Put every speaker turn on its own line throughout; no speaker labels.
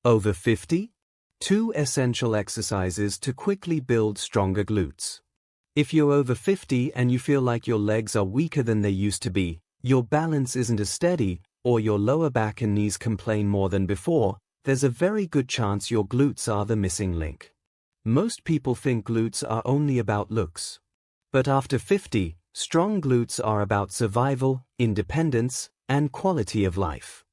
Over 50? 2 essential exercises to quickly build stronger glutes. If you're over 50 and you feel like your legs are weaker than they used to be, your balance isn't as steady, or your lower back and knees complain more than before, there's a very good chance your glutes are the missing link. Most people think glutes are only about looks. But after 50, strong glutes are about survival, independence, and quality of life.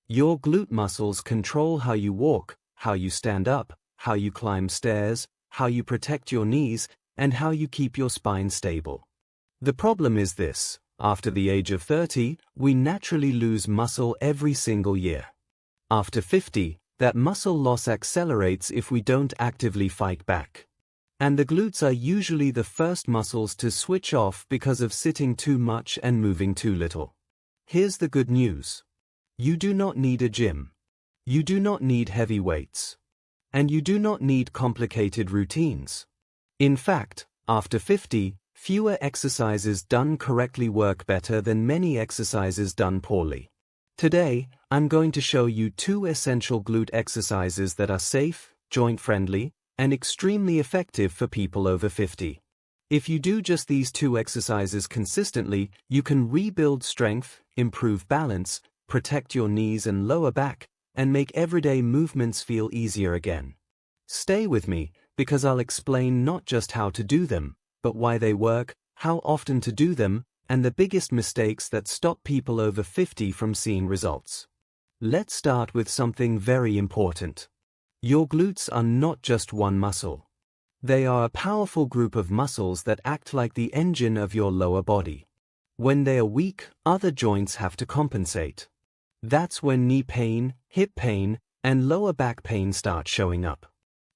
Your glute muscles control how you walk, how you stand up, how you climb stairs, how you protect your knees, and how you keep your spine stable. The problem is this: after the age of 30, we naturally lose muscle every single year. After 50, that muscle loss accelerates if we don't actively fight back. And the glutes are usually the first muscles to switch off because of sitting too much and moving too little. Here's the good news. You do not need a gym. You do not need heavy weights. And you do not need complicated routines. In fact, after 50, fewer exercises done correctly work better than many exercises done poorly. Today, I'm going to show you 2 essential glute exercises that are safe, joint-friendly, and extremely effective for people over 50. If you do just these 2 exercises consistently, you can rebuild strength, improve balance, protect your knees and lower back, and make everyday movements feel easier again. Stay with me, because I'll explain not just how to do them, but why they work, how often to do them, and the biggest mistakes that stop people over 50 from seeing results. Let's start with something very important. Your glutes are not just one muscle. They are a powerful group of muscles that act like the engine of your lower body. When they are weak, other joints have to compensate. That's when knee pain, hip pain, and lower back pain start showing up.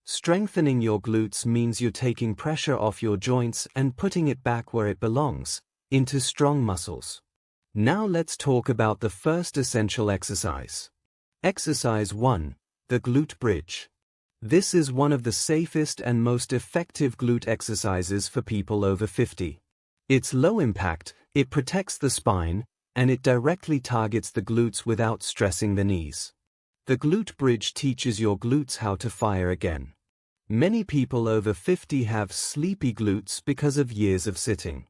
Strengthening your glutes means you're taking pressure off your joints and putting it back where it belongs, into strong muscles. Now let's talk about the first essential exercise. Exercise 1, the glute bridge. This is one of the safest and most effective glute exercises for people over 50. It's low impact, it protects the spine, and it directly targets the glutes without stressing the knees. The glute bridge teaches your glutes how to fire again. Many people over 50 have sleepy glutes because of years of sitting.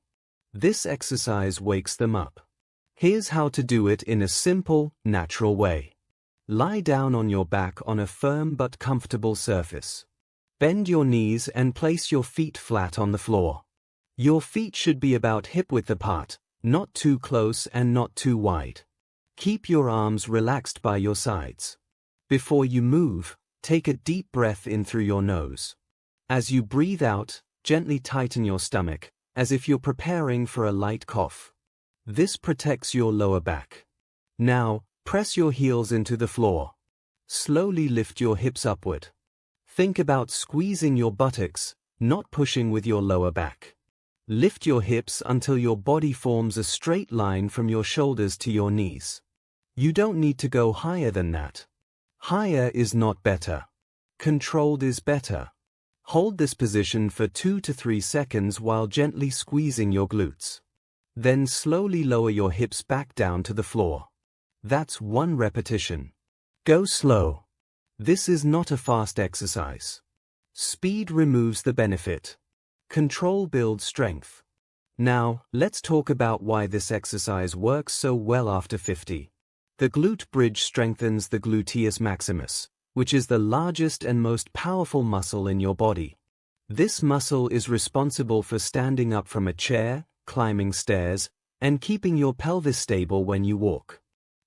This exercise wakes them up. Here's how to do it in a simple, natural way. Lie down on your back on a firm but comfortable surface. Bend your knees and place your feet flat on the floor. Your feet should be about hip-width apart, not too close and not too wide. Keep your arms relaxed by your sides. Before you move, take a deep breath in through your nose. As you breathe out, gently tighten your stomach, as if you're preparing for a light cough. This protects your lower back. Now, press your heels into the floor. Slowly lift your hips upward. Think about squeezing your buttocks, not pushing with your lower back. Lift your hips until your body forms a straight line from your shoulders to your knees. You don't need to go higher than that. Higher is not better. Controlled is better. Hold this position for 2 to 3 seconds while gently squeezing your glutes. Then slowly lower your hips back down to the floor. That's 1 repetition. Go slow. This is not a fast exercise. Speed removes the benefit. Control builds strength. Now, let's talk about why this exercise works so well after 50. The glute bridge strengthens the gluteus maximus, which is the largest and most powerful muscle in your body. This muscle is responsible for standing up from a chair, climbing stairs, and keeping your pelvis stable when you walk.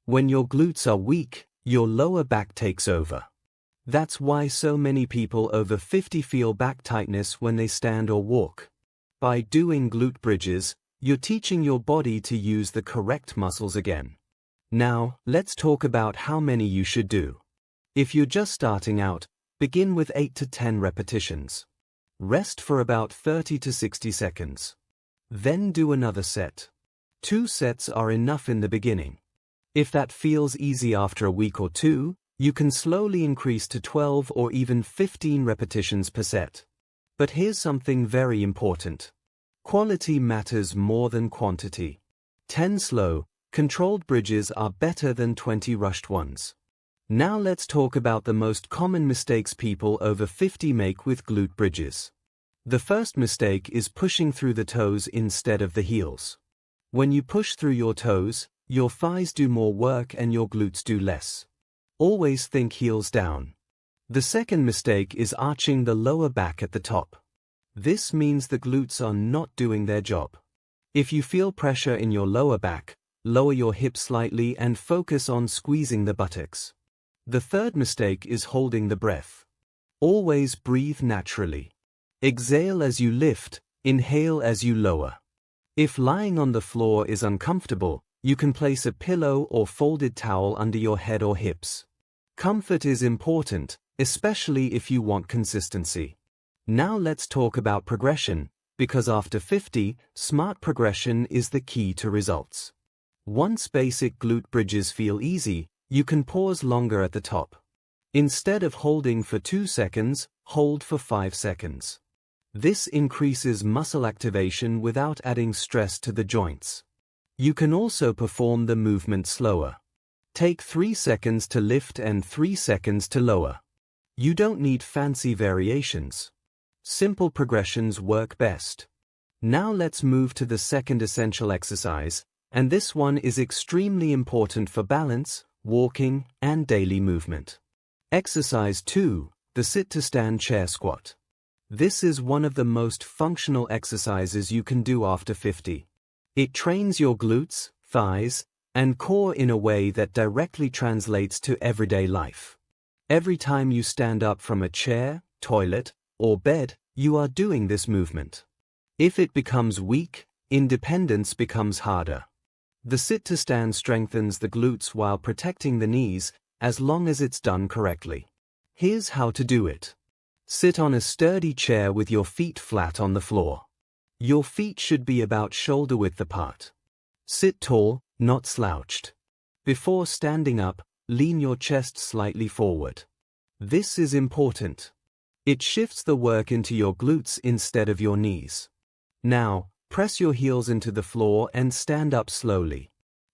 When your glutes are weak, your lower back takes over. That's why so many people over 50 feel back tightness when they stand or walk. By doing glute bridges, you're teaching your body to use the correct muscles again. Now, let's talk about how many you should do. If you're just starting out, begin with 8 to 10 repetitions. Rest for about 30 to 60 seconds. Then do another set. 2 sets are enough in the beginning. If that feels easy after a week or 2, you can slowly increase to 12 or even 15 repetitions per set. But here's something very important. Quality matters more than quantity. 10 slow, controlled bridges are better than 20 rushed ones. Now let's talk about the most common mistakes people over 50 make with glute bridges. The first mistake is pushing through the toes instead of the heels. When you push through your toes, your thighs do more work and your glutes do less. Always think heels down. The second mistake is arching the lower back at the top. This means the glutes are not doing their job. If you feel pressure in your lower back, lower your hips slightly and focus on squeezing the buttocks. The third mistake is holding the breath. Always breathe naturally. Exhale as you lift, inhale as you lower. If lying on the floor is uncomfortable, you can place a pillow or folded towel under your head or hips. Comfort is important, especially if you want consistency. Now let's talk about progression, because after 50, smart progression is the key to results. Once basic glute bridges feel easy, you can pause longer at the top. Instead of holding for 2 seconds, hold for 5 seconds. This increases muscle activation without adding stress to the joints. You can also perform the movement slower. Take 3 seconds to lift and 3 seconds to lower. You don't need fancy variations. Simple progressions work best. Now let's move to the second essential exercise, and this one is extremely important for balance, walking, and daily movement. Exercise 2, the sit-to-stand chair squat. This is one of the most functional exercises you can do after 50. It trains your glutes, thighs, and core in a way that directly translates to everyday life. Every time you stand up from a chair, toilet, or bed, you are doing this movement. If it becomes weak, independence becomes harder. The sit-to-stand strengthens the glutes while protecting the knees, as long as it's done correctly. Here's how to do it. Sit on a sturdy chair with your feet flat on the floor. Your feet should be about shoulder width apart. Sit tall, not slouched. Before standing up, lean your chest slightly forward. This is important. It shifts the work into your glutes instead of your knees. Now, press your heels into the floor and stand up slowly.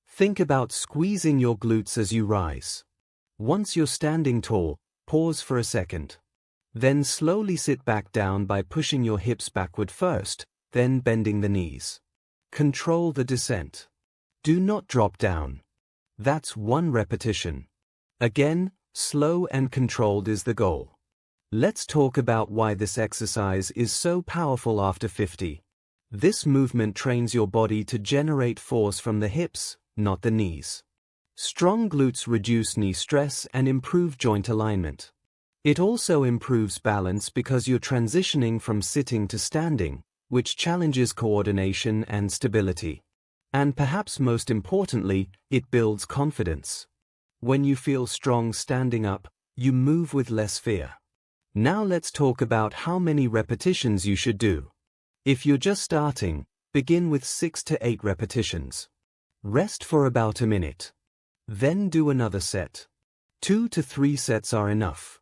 Think about squeezing your glutes as you rise. Once you're standing tall, pause for a second. Then slowly sit back down by pushing your hips backward first, then bending the knees. Control the descent. Do not drop down. That's 1 repetition. Again, slow and controlled is the goal. Let's talk about why this exercise is so powerful after 50. This movement trains your body to generate force from the hips, not the knees. Strong glutes reduce knee stress and improve joint alignment. It also improves balance because you're transitioning from sitting to standing, which challenges coordination and stability. And perhaps most importantly, it builds confidence. When you feel strong standing up, you move with less fear. Now let's talk about how many repetitions you should do. If you're just starting, begin with 6 to 8 repetitions. Rest for about a minute. Then do another set. 2 to 3 sets are enough.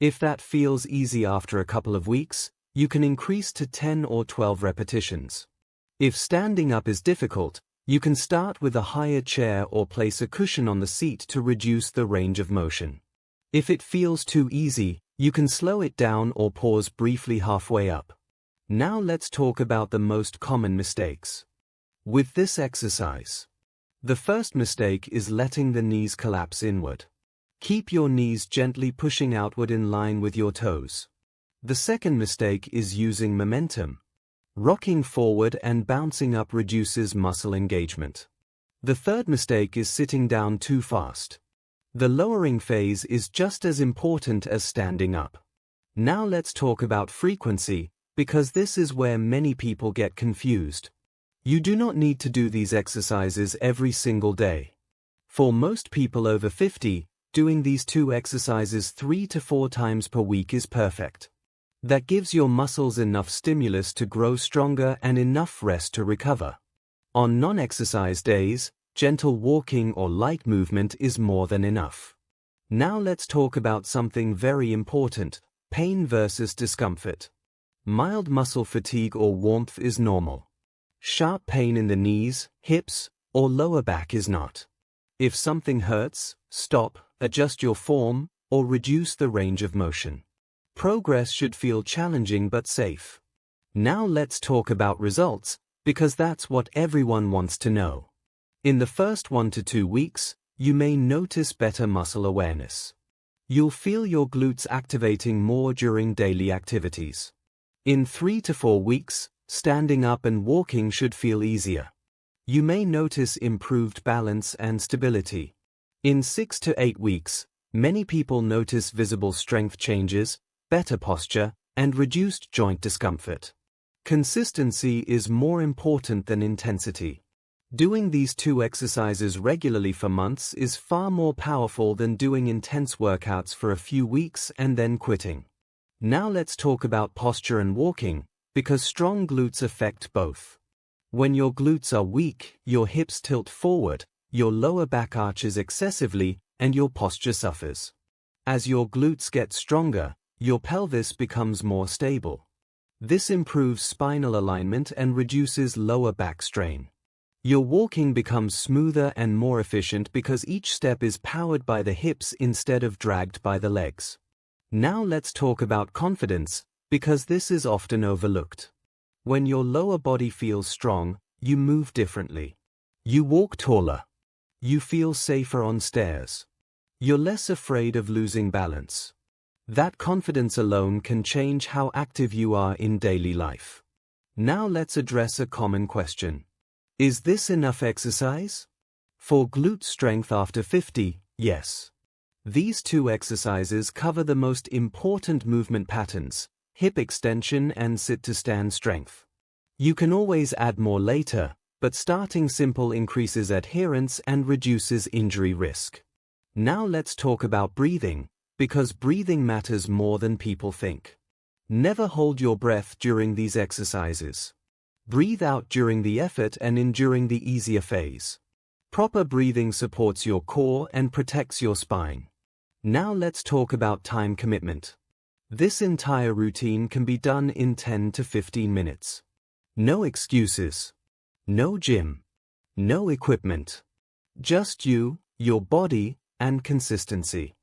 If that feels easy after a couple of weeks, you can increase to 10 or 12 repetitions. If standing up is difficult, you can start with a higher chair or place a cushion on the seat to reduce the range of motion. If it feels too easy, you can slow it down or pause briefly halfway up. Now let's talk about the most common mistakes. With this exercise, the first mistake is letting the knees collapse inward. Keep your knees gently pushing outward in line with your toes. The second mistake is using momentum. Rocking forward and bouncing up reduces muscle engagement. The third mistake is sitting down too fast. The lowering phase is just as important as standing up. Now let's talk about frequency, because this is where many people get confused. You do not need to do these exercises every single day. For most people over 50, doing these 2 exercises 3 to 4 times per week is perfect. That gives your muscles enough stimulus to grow stronger and enough rest to recover. On non-exercise days, gentle walking or light movement is more than enough. Now let's talk about something very important: pain versus discomfort. Mild muscle fatigue or warmth is normal. Sharp pain in the knees, hips, or lower back is not. If something hurts, stop, adjust your form, or reduce the range of motion. Progress should feel challenging but safe. Now let's talk about results, because that's what everyone wants to know. In the first 1 to 2 weeks, you may notice better muscle awareness. You'll feel your glutes activating more during daily activities. In 3 to 4 weeks, standing up and walking should feel easier. You may notice improved balance and stability. In 6 to 8 weeks, many people notice visible strength changes, better posture, and reduced joint discomfort. Consistency is more important than intensity. Doing these 2 exercises regularly for months is far more powerful than doing intense workouts for a few weeks and then quitting. Now let's talk about posture and walking, because strong glutes affect both. When your glutes are weak, your hips tilt forward, your lower back arches excessively, and your posture suffers. As your glutes get stronger, your pelvis becomes more stable. This improves spinal alignment and reduces lower back strain. Your walking becomes smoother and more efficient because each step is powered by the hips instead of dragged by the legs. Now let's talk about confidence, because this is often overlooked. When your lower body feels strong, you move differently. You walk taller. You feel safer on stairs. You're less afraid of losing balance. That confidence alone can change how active you are in daily life. Now let's address a common question. Is this enough exercise? For glute strength after 50, yes. These 2 exercises cover the most important movement patterns, hip extension and sit-to-stand strength. You can always add more later, but starting simple increases adherence and reduces injury risk. Now let's talk about breathing, because breathing matters more than people think. Never hold your breath during these exercises. Breathe out during the effort and in during the easier phase. Proper breathing supports your core and protects your spine. Now let's talk about time commitment. This entire routine can be done in 10 to 15 minutes. No excuses. No gym. No equipment. Just you, your body, and consistency.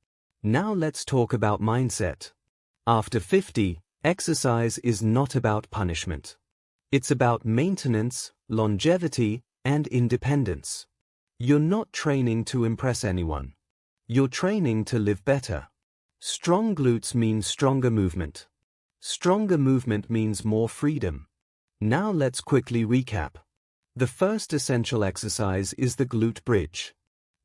Now let's talk about mindset. After 50, exercise is not about punishment. It's about maintenance, longevity, and independence. You're not training to impress anyone. You're training to live better. Strong glutes means stronger movement. Stronger movement means more freedom. Now let's quickly recap. The first essential exercise is the glute bridge.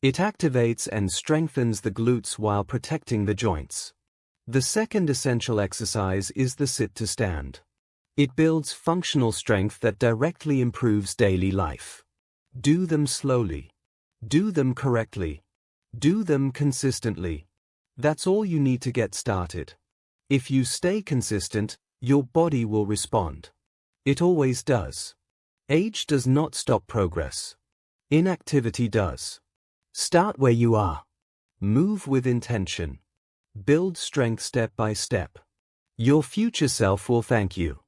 It activates and strengthens the glutes while protecting the joints. The second essential exercise is the sit-to-stand. It builds functional strength that directly improves daily life. Do them slowly. Do them correctly. Do them consistently. That's all you need to get started. If you stay consistent, your body will respond. It always does. Age does not stop progress. Inactivity does. Start where you are. Move with intention. Build strength step by step. Your future self will thank you.